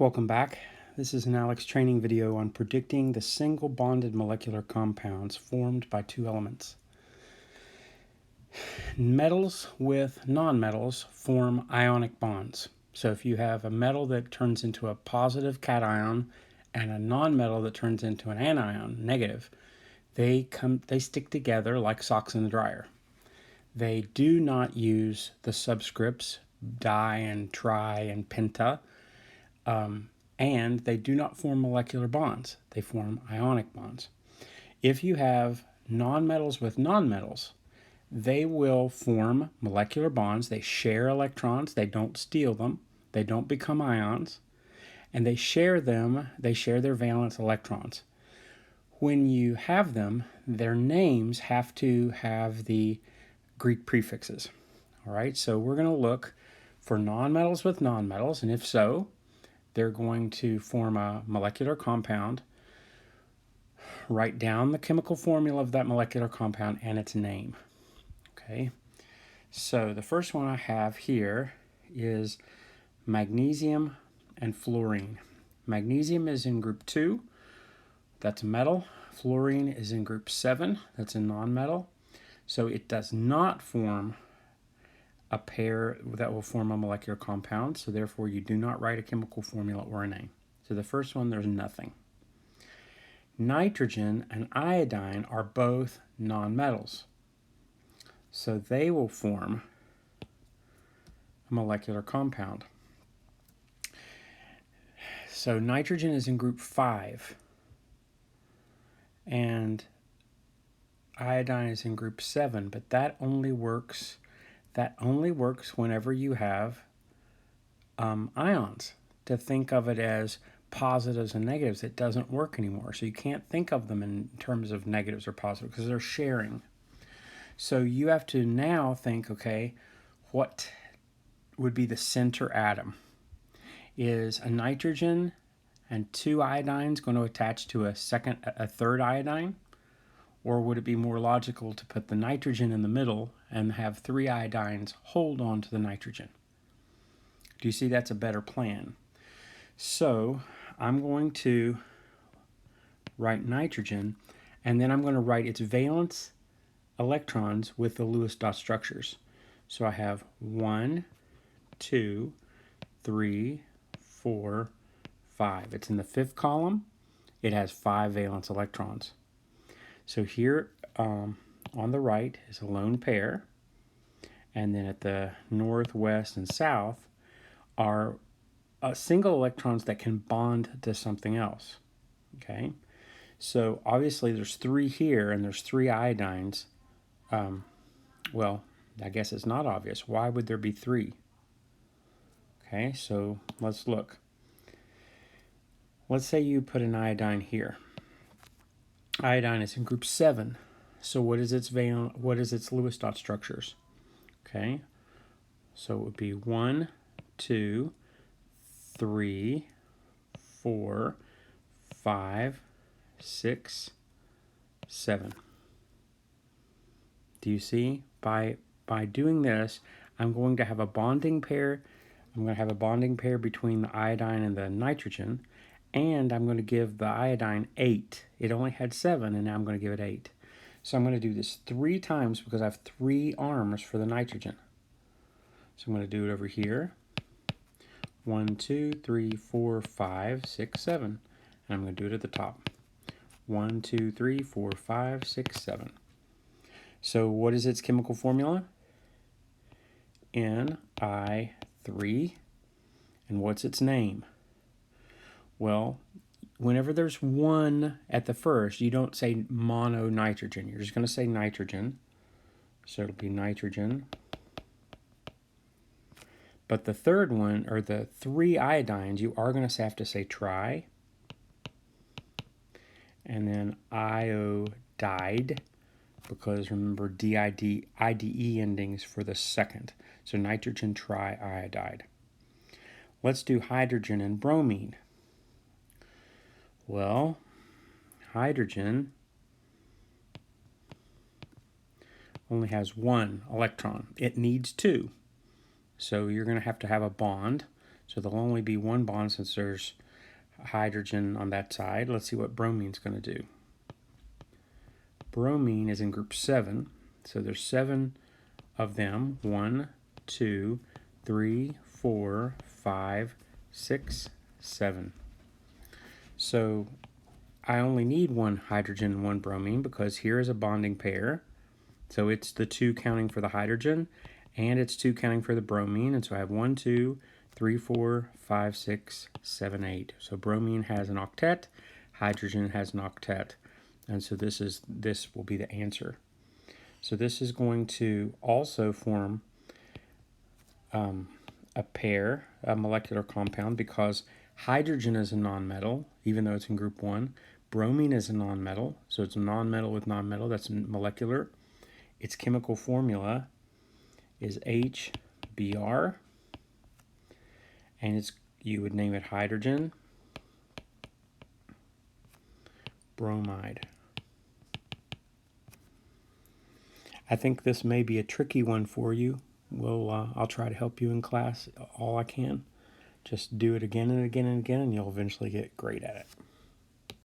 Welcome back. This is an Aleks training video on predicting the single bonded molecular compounds formed by two elements. Metals with nonmetals form ionic bonds. So if you have a metal that turns into a positive cation and a nonmetal that turns into an anion, negative, they stick together like socks in the dryer. They do not use the subscripts di and tri and penta. And they do not form molecular bonds. They form ionic bonds. If you have nonmetals with nonmetals, they will form molecular bonds. They share electrons. They don't steal them. They don't become ions. And they share their valence electrons. When you have them, their names have to have the Greek prefixes. All right, so we're going to look for nonmetals with nonmetals, and if so, they're going to form a molecular compound, write down the chemical formula of that molecular compound and its name. Okay, so the first one I have here is magnesium and fluorine. Magnesium is in group 2, that's a metal. Fluorine is in group 7, that's a nonmetal. So it does not form a pair that will form a molecular compound, so therefore you do not write a chemical formula or a name. So the first one, there's nothing. Nitrogen and iodine are both nonmetals, so they will form a molecular compound. So nitrogen is in group 5, and iodine is in group 7, but that only works whenever you have ions. To think of it as positives and negatives, it doesn't work anymore. So you can't think of them in terms of negatives or positives because they're sharing. So you have to now think, okay, what would be the center atom? Is a nitrogen and 2 iodines going to attach to a third iodine? Or would it be more logical to put the nitrogen in the middle and have 3 iodines hold on to the nitrogen? Do you see that's a better plan? So I'm going to write nitrogen, and then I'm going to write its valence electrons with the Lewis dot structures. So I have 1, 2, 3, 4, 5. It's in the 5th column. It has 5 valence electrons. So here on the right is a lone pair, and then at the north, west, and south are single electrons that can bond to something else. Okay, so obviously there's 3 here, and there's 3 iodines. Well, I guess it's not obvious. Why would there be 3? Okay, so let's look. Let's say you put an iodine here. Iodine is in group 7. So what is its Lewis dot structures? Okay, so it would be 1, 2, 3, 4, 5, 6, 7. Do you see? By doing this, I'm going to have a bonding pair. I'm going to have a bonding pair between the iodine and the nitrogen. And I'm going to give the iodine 8. It only had 7, and now I'm going to give it 8. So I'm going to do this 3 times because I have 3 arms for the nitrogen. So I'm going to do it over here. 1, 2, 3, 4, 5, 6, 7. And I'm going to do it at the top. 1, 2, 3, 4, 5, 6, 7. So what is its chemical formula? Ni3. And what's its name? Well, whenever there's 1 at the first, you don't say mononitrogen. You're just going to say nitrogen. So it'll be nitrogen. But the third one, or the 3 iodines, you are going to have to say tri. And then iodide, because remember IDE endings for the second. So nitrogen triiodide. Let's do hydrogen and bromine. Well, hydrogen only has 1 electron. It needs 2. So you're going to have a bond. So there'll only be one bond since there's hydrogen on that side. Let's see what bromine's going to do. Bromine is in group 7, so there's 7 of them. 1, 2, 3, 4, 5, 6, 7. So I only need one hydrogen and one bromine because here is a bonding pair. So it's the 2 counting for the hydrogen, and it's 2 counting for the bromine. And so I have 1, 2, 3, 4, 5, 6, 7, 8. So bromine has an octet, hydrogen has an octet. And so this will be the answer. So this is going to also form a pair, a molecular compound, because hydrogen is a nonmetal, even though it's in group 1. Bromine is a nonmetal, so it's a nonmetal with nonmetal. That's molecular. Its chemical formula is HBr, and you would name it hydrogen bromide. I think this may be a tricky one for you. I'll try to help you in class all I can. Just do it again and again and again, and you'll eventually get great at it.